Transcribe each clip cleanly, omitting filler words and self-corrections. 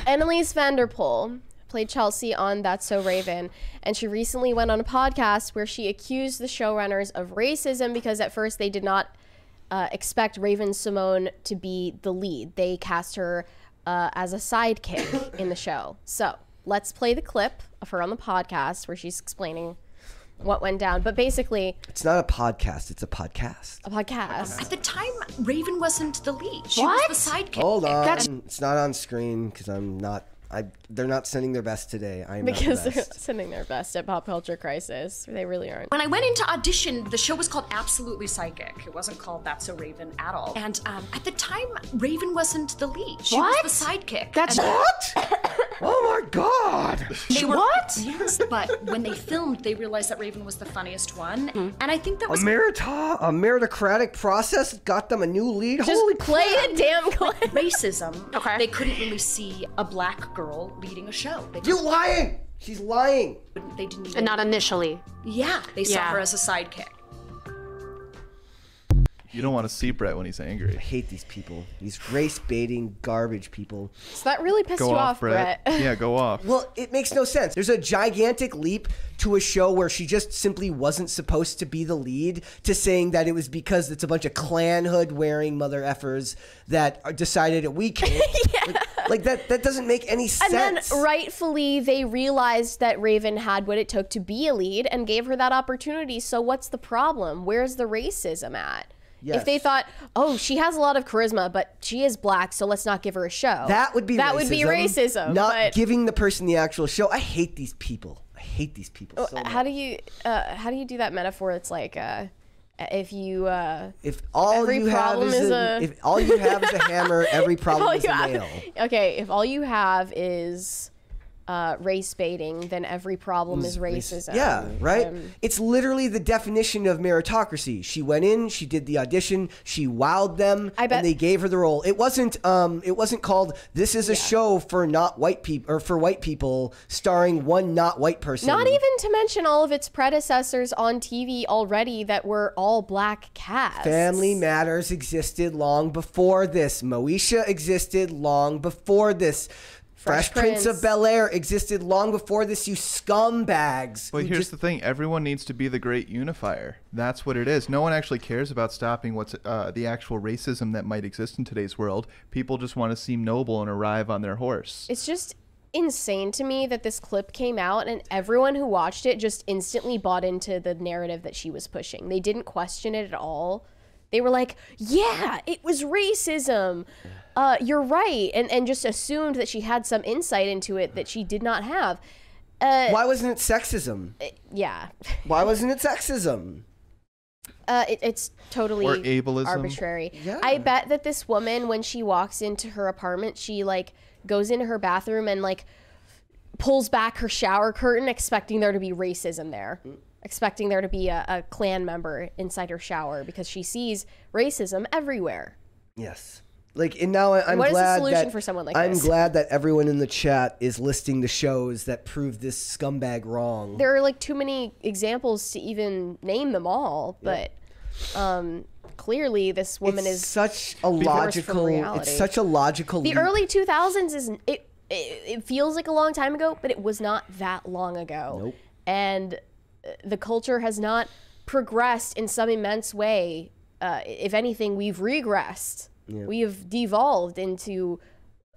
Annalise Vanderpool played Chelsea on That's So Raven, and she recently went on a podcast where she accused the showrunners of racism because at first they did not expect Raven-Symoné to be the lead. They cast her as a sidekick in the show. So let's play the clip of her on the podcast where she's explaining what went down. But basically, it's not a podcast, it's a podcast. A podcast. At the time, Raven wasn't the lead. She What? was the sidekick. Hold on. It's not on screen because they're not sending their best today. Because they're sending their best at Pop Culture Crisis. They really aren't. When I went into audition, the show was called Absolutely Psychic. It wasn't called That's So Raven at all. And at the time, Raven wasn't the lead. She was the sidekick. That's what? Oh my God! What? Yes, but when they filmed, they realized that Raven was the funniest one, and I think that was a meritocratic process got them a new lead. Just Holy play crap. a damn clip. racism. Okay. They couldn't really see a black girl leading a show. You're lying. She's lying. They didn't even. And not initially. Yeah, they saw Yeah. her as a sidekick. You don't want to see Brett when he's angry. I hate these people. These race baiting garbage people. So that really pissed Go you off, off, Brett. Yeah, go off. Well, it makes no sense. There's a gigantic leap to a show where she just simply wasn't supposed to be the lead to saying that it was because it's a bunch of Klan hood wearing mother effers that decided that we can't. like that doesn't make any sense. And then rightfully they realized that Raven had what it took to be a lead and gave her that opportunity. So what's the problem? Where's the racism at? Yes. If they thought, oh, she has a lot of charisma, but she is black, so let's not give her a show. That would be racism. Not but giving the person the actual show. I hate these people. I hate these people so much. how do you do that metaphor? It's like if all every you have problem is is if all you have is a hammer, every problem is a nail. Okay, if all you have is race baiting, then every problem is racism. Yeah, right? It's literally the definition of meritocracy. She went in, she did the audition, she wowed them, and they gave her the role. It wasn't called This is a show for not white people or for white people starring one not white person. Not even to mention all of its predecessors on TV already that were all black casts. Family Matters existed long before this. Moesha existed long before this. Fresh Prince of Bel-Air existed long before this, you scumbags. But here's the thing. Everyone needs to be the great unifier. That's what it is. No one actually cares about stopping what's the actual racism that might exist in today's world. People just want to seem noble and arrive on their horse. It's just insane to me that this clip came out and everyone who watched it just instantly bought into the narrative that she was pushing. They didn't question it at all. They were like, yeah, it was racism. You're right. And just assumed that she had some insight into it that she did not have. Why wasn't it sexism? Yeah. Why wasn't it sexism? It's totally or ableism. arbitrary. Yeah. I bet that this woman, when she walks into her apartment, she like goes into her bathroom and like pulls back her shower curtain expecting there to be racism there. Expecting there to be a Klan member inside her shower because she sees racism everywhere. Yes. Like, and now I'm what glad is the solution that for someone like I'm this? glad that everyone in the chat is listing the shows that prove this scumbag wrong. There are like too many examples to even name them all, but clearly this woman is such a logical. It's such a logical. The leap. early 2000s is it feels like a long time ago, but it was not that long ago. Nope. And the culture has not progressed in some immense way. If anything, we've regressed. Yeah. We have devolved into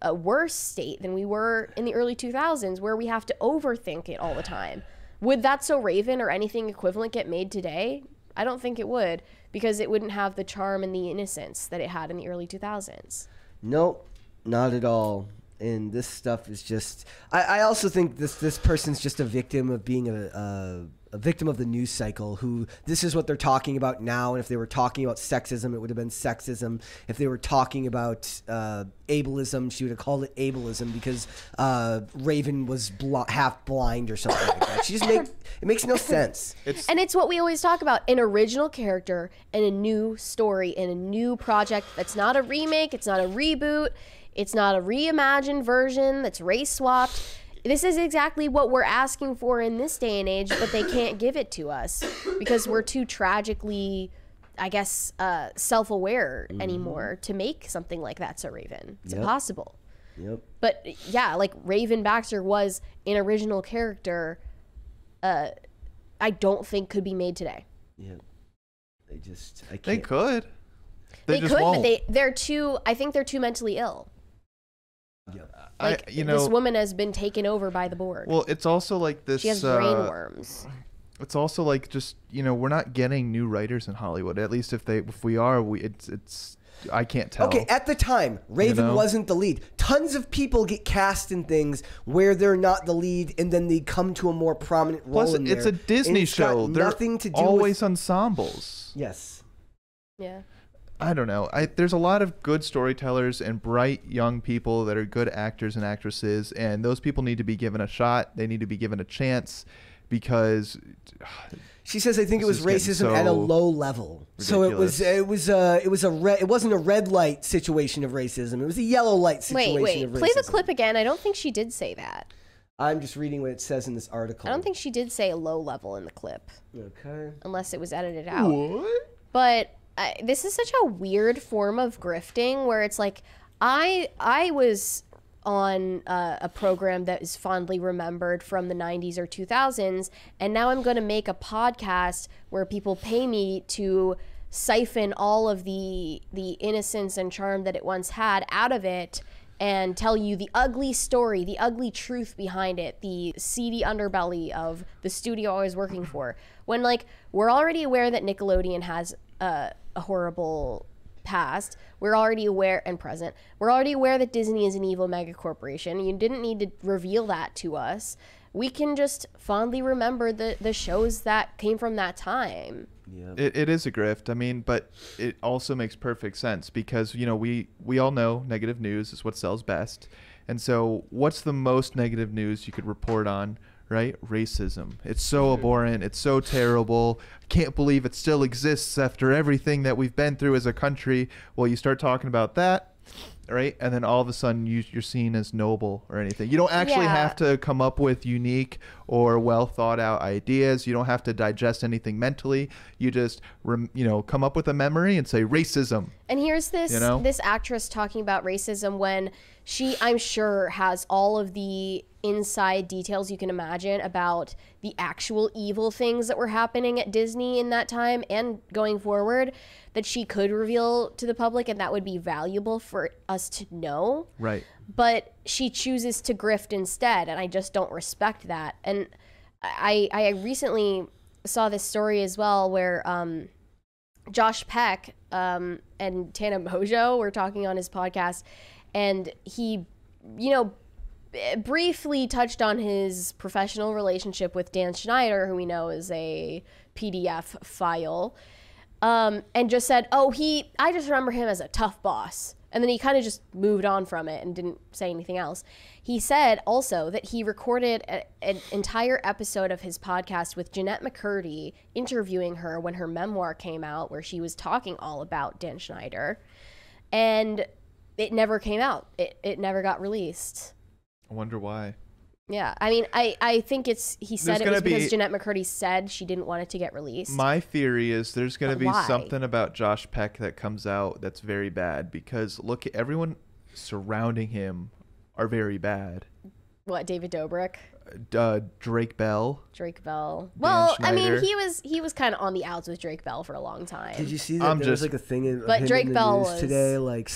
a worse state than we were in the early 2000s, where we have to overthink it all the time. Would That's So Raven or anything equivalent get made today? I don't think it would, because it wouldn't have the charm and the innocence that it had in the early 2000s. Nope, not at all. And this stuff is just... I also think this person's just a victim of being a victim of the news cycle, who this is what they're talking about now. And if they were talking about sexism, it would have been sexism. If they were talking about ableism, she would have called it ableism because Raven was half blind or something like that. It makes no sense. And it's what we always talk about, an original character and a new story and a new project that's not a remake, it's not a reboot, it's not a reimagined version that's race swapped. This is exactly what we're asking for in this day and age, but they can't give it to us because we're too tragically, I guess, self-aware anymore to make something like That's So Raven. It's impossible. Yep. But yeah, like Raven Baxter was an original character. I don't think could be made today. Yeah. I can't. They could. They just could, won't. but they're too. I think they're too mentally ill. Yeah. Like this woman has been taken over by the Borg. Well, it's also like this. She has brain worms. It's also like just we're not getting new writers in Hollywood. At least if we are, it's I can't tell. Okay, at the time, Raven wasn't the lead. Tons of people get cast in things where they're not the lead, and then they come to a more prominent role. Plus, it's a Disney show. They're nothing to do always with ensembles. Yes. Yeah. I don't know. There's a lot of good storytellers and bright young people that are good actors and actresses, and those people need to be given a shot. They need to be given a chance because she says I think it was racism at a low level. Ridiculous. So it wasn't a red light situation of racism. It was a yellow light situation of racism. Play the clip again. I don't think she did say that. I'm just reading what it says in this article. I don't think she did say a low level in the clip. Okay. Unless it was edited out. What? But this is such a weird form of grifting where it's like I was on a program that is fondly remembered from the 90s or 2000s, and now I'm going to make a podcast where people pay me to siphon all of the innocence and charm that it once had out of it and tell you the ugly story, the ugly truth behind it, the seedy underbelly of the studio I was working for. When, like, we're already aware that Nickelodeon has a horrible past. We're already aware, and present, we're already aware that Disney is an evil mega corporation. You didn't need to reveal that to us. We can just fondly remember the shows that came from that time. Yeah. It is a grift. I mean, but it also makes perfect sense because, we all know negative news is what sells best. And so what's the most negative news you could report on, right? Racism. It's so abhorrent. It's so terrible. I can't believe it still exists after everything that we've been through as a country. Well, you start talking about that, right? And then all of a sudden you're seen as noble or anything. You don't actually have to come up with unique or well thought out ideas. You don't have to digest anything mentally. You just, come up with a memory and say racism. And here's this actress talking about racism when she, I'm sure, has all of the inside details you can imagine about the actual evil things that were happening at Disney in that time and going forward that she could reveal to the public, and that would be valuable for us to know. Right. But she chooses to grift instead, and I just don't respect that. And I recently saw this story as well where Josh Peck and Tana Mojo were talking on his podcast, and he, briefly touched on his professional relationship with Dan Schneider, who we know is a PDF file, and just said, I just remember him as a tough boss. And then he kind of just moved on from it and didn't say anything else. He said also that he recorded an entire episode of his podcast with Jeanette McCurdy, interviewing her when her memoir came out, where she was talking all about Dan Schneider. And it never came out. It never got released. I wonder why. Yeah, I mean, I think he said it was because Jeanette McCurdy said she didn't want it to get released. My theory is there's going to be something about Josh Peck that comes out that's very bad because look, everyone surrounding him are very bad. What, David Dobrik? Drake Bell. Well, I mean, he was kind of on the outs with Drake Bell for a long time. Did you see that there was like a thing in Drake in the Bell news today, like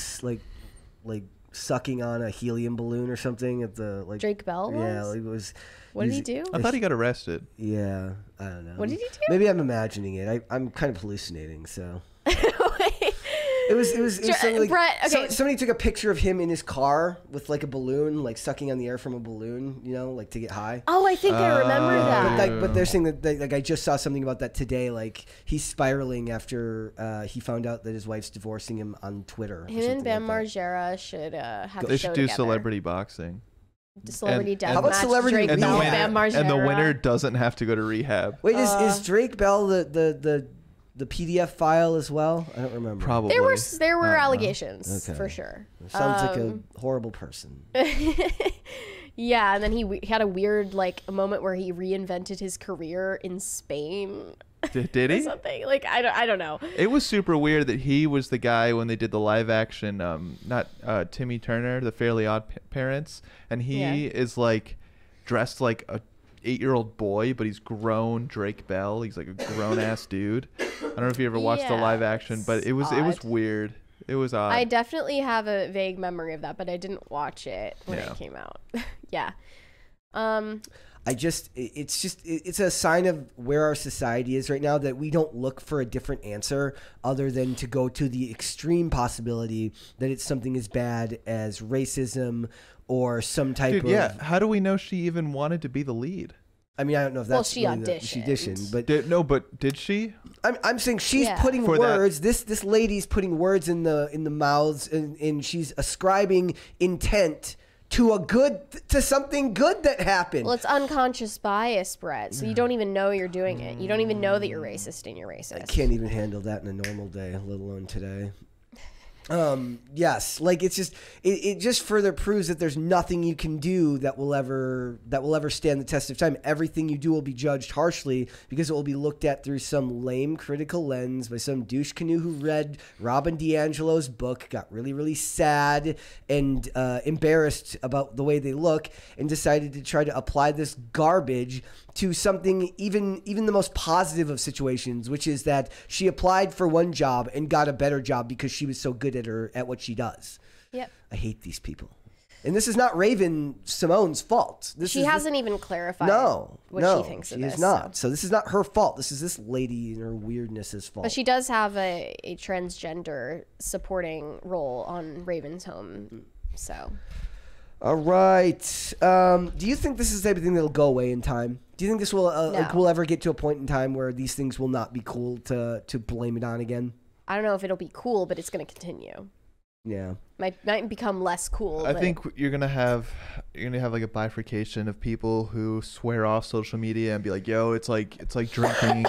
sucking on a helium balloon or something at the Drake Bell was? Yeah, like it was. What did he do? I thought he got arrested. Yeah, I don't know. What did he do? Maybe I'm imagining it. I'm kind of hallucinating, so. It was something like, Brett, okay. Somebody took a picture of him in his car with like a balloon, like sucking on the air from a balloon, like to get high. Oh, I think I remember that. But they're saying that I just saw something about that today. Like he's spiraling after he found out that his wife's divorcing him on Twitter. Him and Bam Margera should have They a should show do together. celebrity boxing. Celebrity death How about match, celebrity Drake and Bell, the winner- Bam Margera. And the winner doesn't have to go to rehab. Wait, is Drake Bell the PDF file as well? I don't remember. Probably. There were allegations for sure. Sounds like a horrible person. Yeah, and then he had a weird a moment where he reinvented his career in Spain. Did or he? something. Like I don't know. It was super weird that he was the guy when they did the live action, not Timmy Turner, the Fairly Odd Parents, and he is like dressed like a 8-year-old boy, but he's grown Drake Bell. He's like a grown ass dude. I don't know if you ever watched the live action, but it was weird. It was odd. I definitely have a vague memory of that, but I didn't watch it when it came out. Yeah. It's a sign of where our society is right now, that we don't look for a different answer other than to go to the extreme possibility that it's something as bad as racism or some type of... Yeah, how do we know she even wanted to be the lead? I mean, I don't know if that's she auditioned. She auditioned, but but did she? I'm saying she's putting words. This lady's putting words in the mouths, and she's ascribing intent to something good that happened. Well, it's unconscious bias, Brett. So you don't even know you're doing it. You don't even know that you're racist and you're racist. I can't even handle that in a normal day, let alone today. Yes, like it just further proves that there's nothing you can do that will ever stand the test of time. Everything you do will be judged harshly because it will be looked at through some lame critical lens by some douche canoe who read Robin DiAngelo's book, got really, really sad and embarrassed about the way they look, and decided to try to apply this garbage to something even the most positive of situations, which is that she applied for one job and got a better job because she was so good at what she does. Yep. I hate these people. And this is not Raven Simone's fault. She hasn't even clarified what she thinks of this. She is not. So this is not her fault. This is this lady and her weirdness's fault. But she does have a transgender supporting role on Raven's Home. So. All right. Do you think this is the type of thing that'll go away in time? Do you think this will we'll ever get to a point in time where these things will not be cool to blame it on again? I don't know if it'll be cool, but it's going to continue. Yeah. Might become less cool. I think you're gonna have like a bifurcation of people who swear off social media and be like, "Yo, it's like drinking,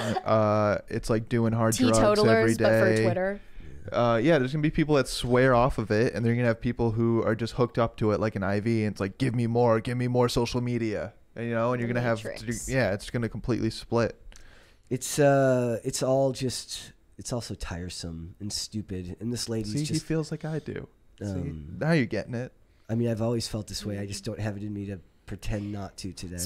it's like doing hard drugs every day." But for Twitter. Yeah, there's gonna be people that swear off of it, and they're gonna have people who are just hooked up to it like an IV, and it's like, give me more social media, and, and you're gonna have, it's gonna completely split. It's also tiresome and stupid, and this lady's he feels like I do. Now you're getting it. I mean, I've always felt this way. I just don't have it in me to pretend not to today.